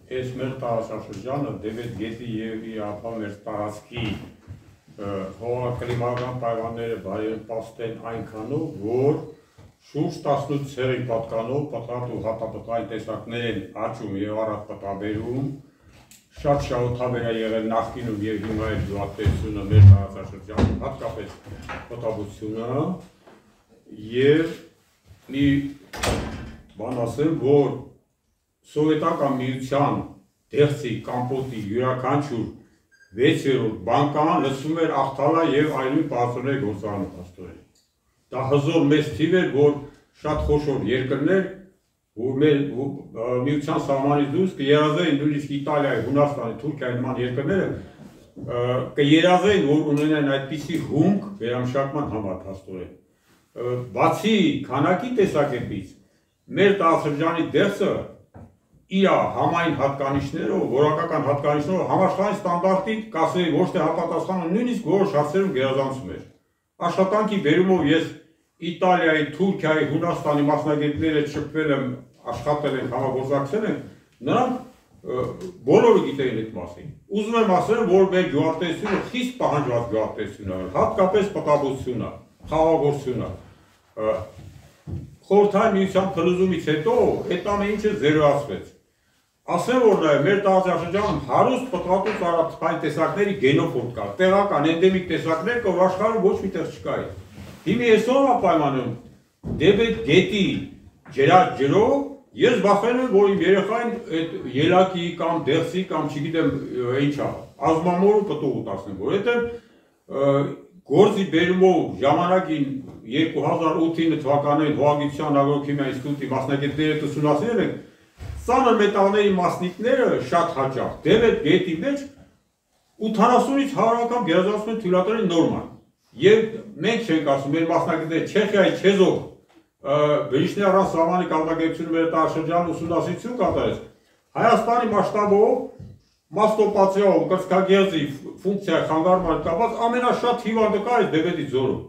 Այս մեր տարածաշրջանը դեպի գետի եւ իր ապա մեր տարածքի հողակլիմական պայմանները բարենպաստ են այնքանով, որ շուրջ 18 ցեղի պատկանող պտղատ ու հատապտղային տեսակներ են աճում եւ առատ պտղաբերում, շատ շահութաբեր է եղել նախկինում եւ հիմա էլ գյուղատնտեսությունը մեր տարածաշրջանում, հատկապես պտղաբուծությունը եւ մի բան ասեմ, որ Սովետական միության դեղցի կամպոտի յուրաքանչյուր 6-րդ բանկան լցվում էր աղթալա եւ այլույն պարծորների գործառույթ։ Դա հզոր մեծ թիվ էր, որ շատ խոշոր երկրներ, որ մեր միության սահմանից դուրս կերազեին նույնիսկ Իտալիայի, Հունաստանի, Թուրքիայի նման երկրները կերազեին, որ ունենան այդպիսի հումք վերամշակման համար փաստորեն։ Բացի քանակի տեսակետից, մեր տարածաշրջանի դեղցը իր համային հատկանիշներով, որակական հատկանիշներով համաշխարհային ստանդարտի կասեի ոչ թե համապատասխանում, նույնիսկ որոշ հարցերում գերազանցում էր։ Աշխատանքի բերումով ես Իտալիայի, Թուրքիայի, Հունաստանի մասնագետները շփվել եմ, աշխատել են, համագործակցել են, նրանք բոլորը գիտեին այդ մասին։ Ուզում եմ ասել, որ մեր գյուղատնտեսությունը խիստ պահանջված գյուղատնտեսություն է, հատկապես պտղաբուծությունը, խաղաղորձությունը։ Խորհրդային միության փլուզումից հետո այդ ամեն ինչը զերոացվեց։ Ասեմ, որ նաև մեր տարածաշրջանում հարուստ պտղատու ծառատեսակների տեսակների գենոֆոնդ կա, տեղական էնդեմիկ տեսակներ կա, որ աշխարհում ոչ մի տեղ չկա։ Հիմա այսօրվա պայմանում դեպի գետի ջրով ես վախենում եմ, որ իմ երեխային այդ ելակի կամ դեղսի կամ չգիտեմ ինչա, ազմամորու պտուղ ուտացնեմ, որովհետև գործի բերումով ժամանակին 2008 թվականին Հողագիտության ագրոքիմիայի ինստիտուտի մասնագետները ուսումնասիրել են ծանր մետաղների մասնիկները շատ հաճախ դեպի գետի մեջ 80-ից 100 անգամ գերազանցում թույլատրել նորմալ։ Եվ մենք չենք ասում, մեր մասնագետները Չեխիայի Չեզոք բժիշկների առանց սահմանի կազմակերպությունը մեր տարածաշրջանում ուսումնասիրություն կատարեց։ Հայաստանի մասշտաբով մաստոպաթիայով կրծքագեղձի ֆունկցիայի խանգարման կապված ամենաշատ հիվանդը կա այս դեպի ձորում։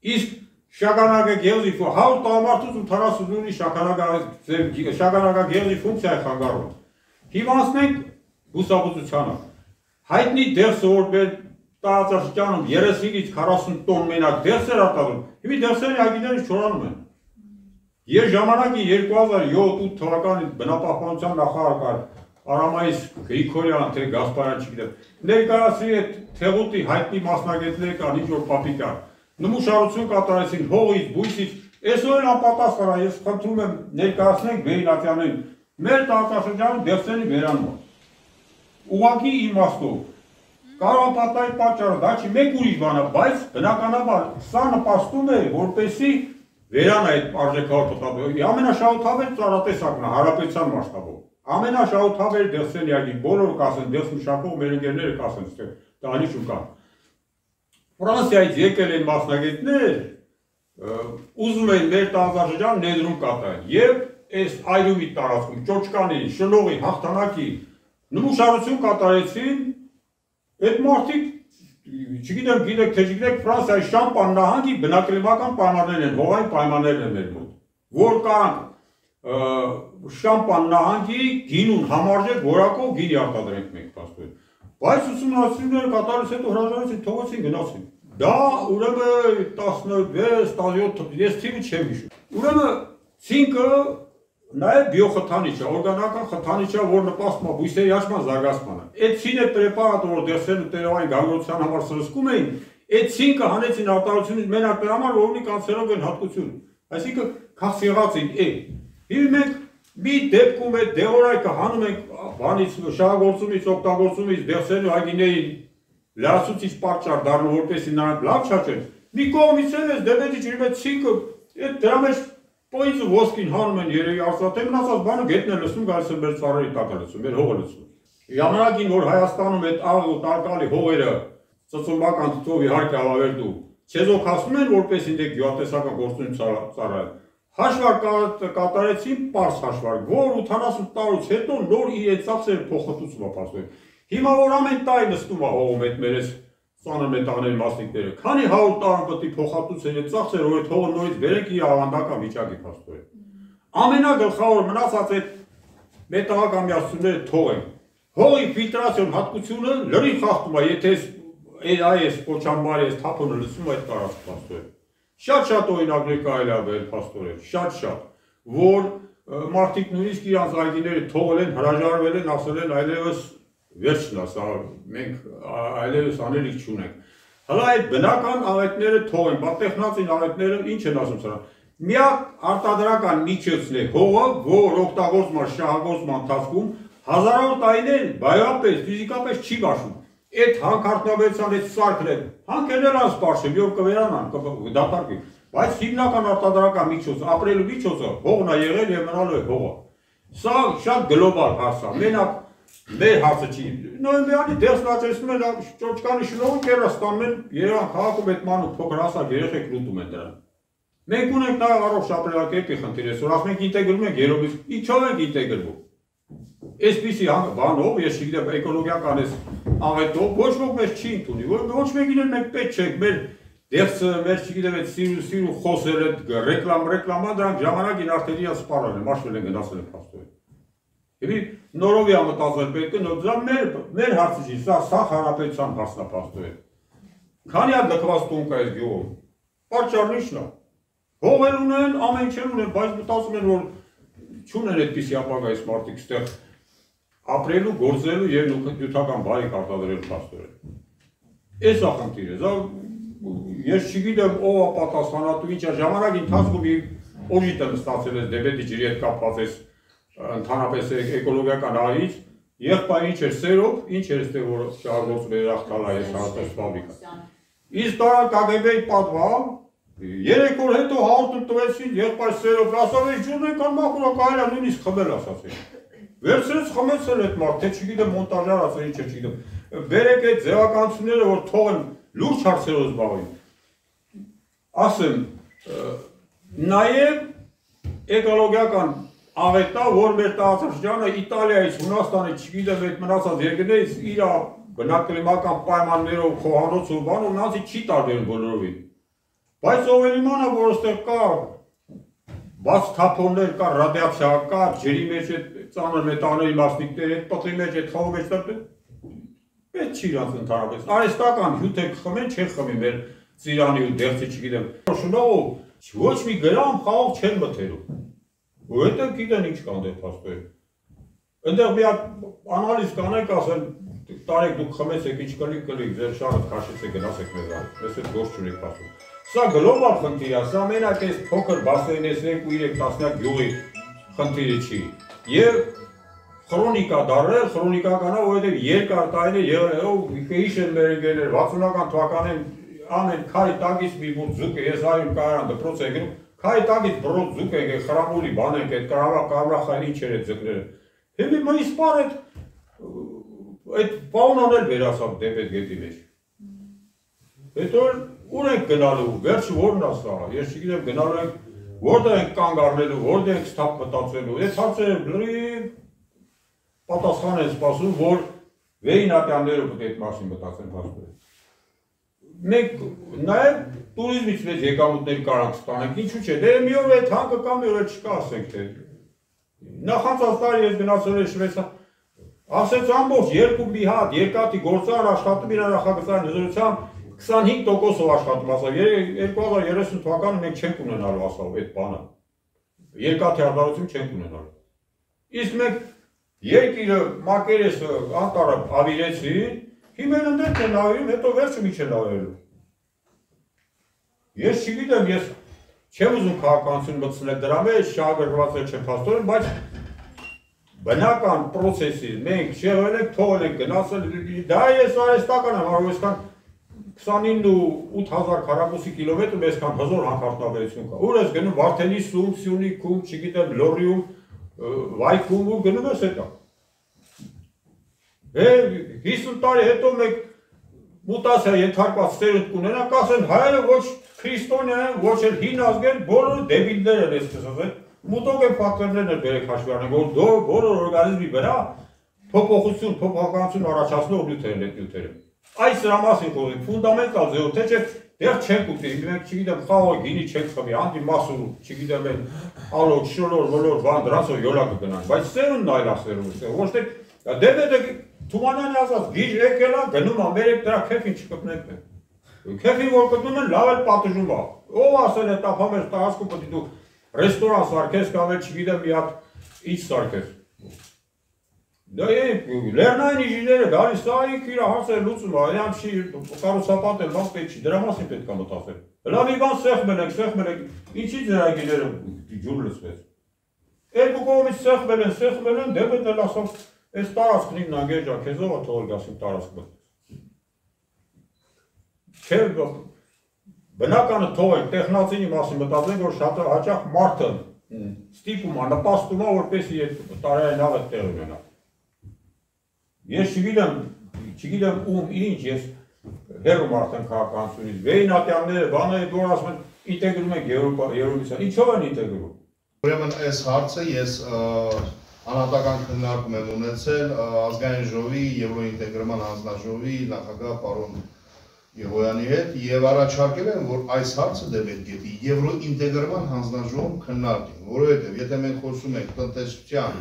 Իսկ շագանակագեղձի 100 տղամարդուց 88-ի շագանակագեղձի ֆունկցիայի խանգարում։ Հիմա ասենք բուսաբուծությանը։ Հայտնի դեղսը, որ մեր տարածաշրջանում 35-ից 40 տոն մենակ դեղս էր արտադրում, հիմա դեղսերը այգիներից չորանում են։ Ես ժամանակի 2007-8 թվականին բնապահպանության նախարար կար Արամայիս Գրիգորյան, թե Գասպարյան չգիտեմ, ներկայացրի այդ Թեղուտի հայտնի մասնագետներ կան, ինչ-որ պապիկ կար, նմուշարություն կատարեցին հողից, բույսից, այսօր էլ անպատասխան է, ես խնդրում եմ ներկայացնենք Բեյլատյանին, մեր տարածաշրջանում դեղսերի վերանումը։ Ուղղակի իմաստով, կարող պատահի պատճառը, դա չի մեկ ուրիշ բան է, բայց բնականաբար սա նպաստում է, որպեսզի վերան այդ արժեքավոր պտղաբերությունը, ամենաշահութաբեր ծառատեսակն է հանրապետության մասշտաբով։ Ամենաշահութաբեր դեղսերի այգի, բոլորը կասեն, դեղս մշակող մեր ընկերները կասեն, դա ալի չկա։ Ֆրանսիայից եկել են մասնագետներ, ուզում են մեր տարածաշրջան ներդրում կատարել եւ այս այրումի տարածքում ճոճկանի, շնողի, հաղթանակի նմուշարություն կատարեցին, այդ մարդիկ չգիտեմ, գիտեք թե չգիտեք, Ֆրանսիայի Շամպան նահանգի բնակլիմական պայմաններն են, հողային պայմաններն են մեր մոտ, որ կանք Շամպան նահանգի գինուն համարժեք որակով գինի արտադրենք մենք փաստորեն։ Բայց ուսումնասիրությունները կատարելուց հետո հրաժարեցին, թողեցին, գնացին։ Դա ուրեմն 16-17, ես թիվը չեմ հիշում։ Ուրեմն ցինկը նաև բիոխթանիչ է, օրգանական խթանիչ է, որ նպաստում է բույսերի աճման զարգացմանը։ Այդ ցինե պրեպարատը, որ դեղսերն ու տերևային գանգորության համար սրսկում էին, այդ ցինկը հանեցին արտադրությունից մենակ դրա համար, որ ունի կանցերոգեն հատկություն։ Այսինքն քաղցեղած են։ Հիմա մենք մի դեպքում այդ դեղորայքը հանում ենք բանից, շահագործումից, օգտագործումից, դեղսերն ու այգիներին լրացուցիչ պատճառ դառնում, որպեսզի նրանք լավ չաճեն։ Մի կողմից էլ էս դեպի ջրի ցինկը, այդ դրա մեջ պոյզը ոսկին հանում են երևի արծաթե, մնացած բանը գետն է լցում, գալիս է մեր ծառերի տակ է լցում, մեր հողը լցում։ Ժամանակին, որ Հայաստանում այդ աղ ու տարկալի հողերը ծծումբական թթով իհարկե ավավերդու չեզոքացնում են, որպեսզի դե գյուղատնտեսական գործունեություն ծառայեն։ Հաշվարկ կատարեցին պարզ հաշվարկ, որ 80 տարուց հետո նոր իրենց ծախսերը փոխհատուցում է փաստորեն։ Հիմա որ ամեն տարի նստում է հողում այդ մեր ծանր մետաղների մասնիկները, քանի 100 տարի պետք է փոխհատուցեն այդ ծախսերը, որ այդ հողը նորից բերենք իր ավանդական վիճակի փաստորեն։ Ամենագլխավոր մնացած այդ Մետաղակամիացությունները թողենք։ Հողի ֆիլտրացիոն հատկությունը լրիվ խախտում է, եթե այս Կոչամբարի այս թափոնը լսում այդ տարածք փաստորեն։ Շատ օրինակներ կարելի է բերել փաստորեն, շատ, որ մարդիկ նույնիսկ իրանց այգիները թողել են, հրաժարվել են, ասել են այլևս վերջն է, սա մենք այլևս անելիք չունենք։ Հələ այդ բնական աղետները թողեն, տեխնացին աղետները ինչ են ասում սրանք։ Միակ արտադրական միջոցն է հողը, որ օգտագործման շահագործման ընթացքում հազարավոր տարիներ բայապես, ֆիզիկապես չի բաշխում։ Այդ հանքարդյունաբերության այդ սարքն է, հանքերն են սպառշել, եւ կվերանան, կդատարկվի։ Բայց հիմնական արտադրական միջոցը, ապրելու միջոցը հողն է եղել եւ մնալու է հողը։ Սա շատ գլոբալ հարց է, մենակ մեր հարցը չի։ Նոյեմբերյանի դերսնացեցնում են ճոճկանի շնորհիվ կերստանում են Երևան քաղաքում այդ մանուկ փոքր հասակ երեխեք լուտում են դրան։ Մենք ունենք նաեւ առողջ ապրելակերպի խնդիր, որ ասում ենք ինտեգրում ենք երովից, ինչով ենք ինտեգրվում։ Այսպիսի բանով, ես չգիտեմ, էկոլոգիական էս աղետով ոչ ոք մեզ չի ընդունի, ոչ մեկին էլ մենք պետք չենք, մեր դերսը, մեր չգիտեմ, այդ սիրու խոսերը, ռեկլամա, դրանք ժամանակին արդեն իրաց սպառել են, մաշվել են, գնացել են փաստորեն։ Եվ նորով է մտածել պետք է, դա մեր հարցը չի, սա հանրապետության հարցն է փաստորեն։ Քանի հատ լքված տուն կա այս գյուղում, պատճառն ի՞նչն է։ Հողեր ունեն, ամեն ինչ ունեն, բայց մտածում են, որ չունեն այդպիսի ապագա այս մարդիկ ստեղ ապրելու, գործելու եւ նյութական բարիք արտադրելու փաստորեն։ Էս է խնդիրը, ես չգիտեմ ով է պատասխանատու, ինչ է ժամանակի ընթացքում օժիտ եմ ստացել այս դեպետի ջրի հետ կապված այս ընդհանրապես էկոլոգիական արից, եղբայրը ինչ էր սերով, ինչ էր ստեղ որ շահագործում էր ախտալա այս հաստատ ֆաբրիկա։ Իսկ տարա ԿԳԲ-ի պատվա 3 օր հետո հաղորդում տվեցին եղբայր սերով, ասավ այս ջուրն են մաքուր կարելի է նույնիսկ խմել ասացին։ Վերցրեց խմեցել այդ մարդ, թե չգիտեմ մոնտաժար ասել ինչ է չգիտեմ։ Բերեք այդ ձևականությունները որ թողեն լուրջ հարցերով զբաղվեն։ Ասեմ, նաև էկոլոգիական աղետա, որ մեր տարածաշրջանը Իտալիայից, Հունաստանից, չգիտեմ այդ մնացած երկրներից իր բնակլիմական պայմաններով, խոհանոցով, բանով նրանցից չի տարբերում բոլորովին։ Բայց ով էլ իմանա, որ այստեղ կա բաց թափոններ, կա ռադիացիա, կա ջրի մեջ այդ ծանր մետաղների մասնիկներ, այդ պտղի մեջ, այդ խաղի մեջ պետք չի իրանց ընդհանրապես։ Արհեստական հյութ եք խմեն, չեք խմի մեր ծիրանի ու դեղցի չգիտեմ։ Շնորհով ոչ մի գրամ խաղող չեն մթերում։ Որովհետև գիտեն ինչ կան դեր փաստորեն։ Այնտեղ մի հատ անալիզ կանենք, ասեն տարեք դուք խմեցեք ինչ կլիկ, ձեր շարը քաշեցեք գնացեք մեզ այլ։ Ես այդ գործ չունեք փաստորեն։ Սա գլոբալ խնդիր է, սա մենակ այս փոքր բասենեսի 2-3 տասնյակ գյուղի խնդիրը չի։ Եվ քրոնիկա դառել, քրոնիկական է, որովհետև երկար տարիներ եղել, հիշեն մեր ընկերներ 60-ական թվականին ամեն քայլ տակից մի բուր ձուկ է, ես այլ կարան դպրոց եկել, քայլ տակից բրոց ձուկ եք, խրամուլի բան եք, այդ կարավախայլի ինչ էր այդ ձկները։ Հետո մի իսպար այդ ֆաունան էլ վերացավ դեպետ գետի մեջ։ Հետո ուր ենք գնալու, վերջը որն է սա, ես չգիտեմ գնալու ենք, որտեղ ենք կանգ առնելու, որտեղ ենք ստապ մտածելու, այս հարցերը լրիվ պատասխան են սպասում, որ վերինատյանները պետք է այդ մասին մտածեն փաստորեն։ Մենք նաև տուրիզմից մեծ եկամուտներ կարանք ստանանք, ինչու՞ չէ, դե մի օր այդ հանգը կամ մի օր չկա ասենք թե։ Նախանցած տարի ես գնացել եմ Շվեյցարիա, ասեց ամբողջ երկու մի հատ երկաթի գործարան աշխատում իր նախագծային հզորությամբ 25%-ով աշխատում, ասավ 2030 թվականը մենք չենք ունենալու ասավ այդ բանը, երկաթի արտադրություն չենք ունենալու։ Իսկ մենք երկիրը, մակերեսը, անտառը ավիրեցին, հիմա ընդդեմ են ավիրում, հետո վերջը միջ են ավիրելու։ Ես չգիտեմ, ես չեմ ուզում քաղաքականություն մտցնել դրա մեջ, շահագրգռված չեմ փաստորեն, բայց բնական պրոցեսի մենք շեղվել ենք, թողել ենք գնացել, դա ես արհեստական եմ, որ այսքան 29 ու 8000 քառակուսի կիլոմետր այսքան հզոր հանքարդյունաբերություն կա։ Ուր ես գնում Վարդենի սում, Սյունիքում, չգիտեմ Լոռիում, Վայքում ու գնում ես հետո։ 50 տարի հետո մենք մուտացիա ենթարկված սերունդ կունենանք, ասեն հայերը ոչ քրիստոնյա են, ոչ էլ հին ազգ են, բոլորը դեբիլներ են այսպես ասել։ Մուտոկեն ֆակտորներն էլ բերեք հաշվի առնենք, որ բոլոր օրգանիզմի վրա փոփոխություն, փոփոխականություն առաջացնող նյութեր են այդ նյութերը։ այս դրա մասին խոսենք, ֆունդամենտալ ձևով, թե չէ դեռ չենք ուտի, մենք չգիտեմ, խաղը գինի չենք խմի, անտի մասուրու, չգիտեմ, ալոք, շոլոր, ոլոր, բան դրանցով յոլա կգնանք, բայց սերունդն այլասերունդ է, ոչ թե դեպեդը Թումանյանի ասած գիժ եկել է, գնում է, մեր եք դրա քեֆին չկպնեք է, քեֆին որ կպնում են, լավ էլ պատժում է, ով ասել է տապամեր տարածքում պետք է դու ռեստորան սարքես կամ էլ չգիտեմ մի հատ ինչ սարքես, դա լեռնային իժիները գալիս է, իր հարցերը լուծում է, այնям չի կառուցապատել, բաց պետք չի, դրա մասին պետք է մտածել, հլա մի բան սեղմել եք, ինչի ձերագիները ջուր լսվեց, երկու կողմից սեղմել են, դեպետ էլ ասավ, այս տարածքն իմ նանգեջա, քեզ ով է թողել գասին տարածք մտես, բնականը թողեք, տեխնացինի մասին մտածենք, որ շատ հաճախ մարդը ստիպում է, նպաստում է, որպեսզի տարային աղետ տեղ ունենա։ Ես չգիտեմ ում ինչ, ես հեռու մարդն քաղաքականությունից, Վեյնատյանները, բաները, որ ասում են, ինտեգրում ենք Եվրոպայության, ինչով են ինտեգրում։ Ուրեմն այս հարցը ես անհատական քննարկում եմ ունեցել ազգային ժողովի Եվրոինտեգրման հանձնաժողովի նախագահ պարոն Եղոյանի հետ եւ առաջարկել եմ, որ այս հարցը դե պետք է Եվրոինտեգրման հանձնաժողովում քննարկենք, որովհետեւ եթե մենք խոսում ենք տնտեսության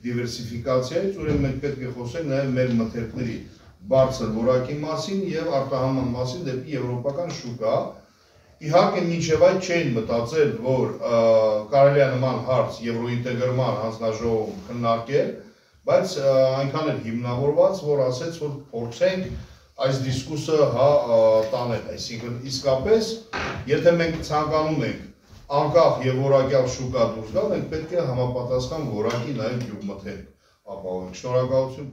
դիվերսիֆիկացիայից, ուրեմն մենք պետք է խոսենք նաեւ մեր մթերքների բարձր որակի մասին եւ արտահանման մասին դեպի եվրոպական շուկա։ Իհարկե մինչև այդ չէին մտածել, որ կարելի է նման հարց Եվրոինտեգրման հանձնաժողովում քննարկել, բայց այնքան էլ հիմնավորված, որ ասեց, որ փորձենք այս դիսկուսը տանել, այսինքն իսկապես, եթե մենք ցանկանում ենք անկախ եւ որակյալ շուկա դուրս գալ, մենք պետք է համապատասխան որակի նաեւ գյուղմթերք ապահովենք։ Շնորհակալություն։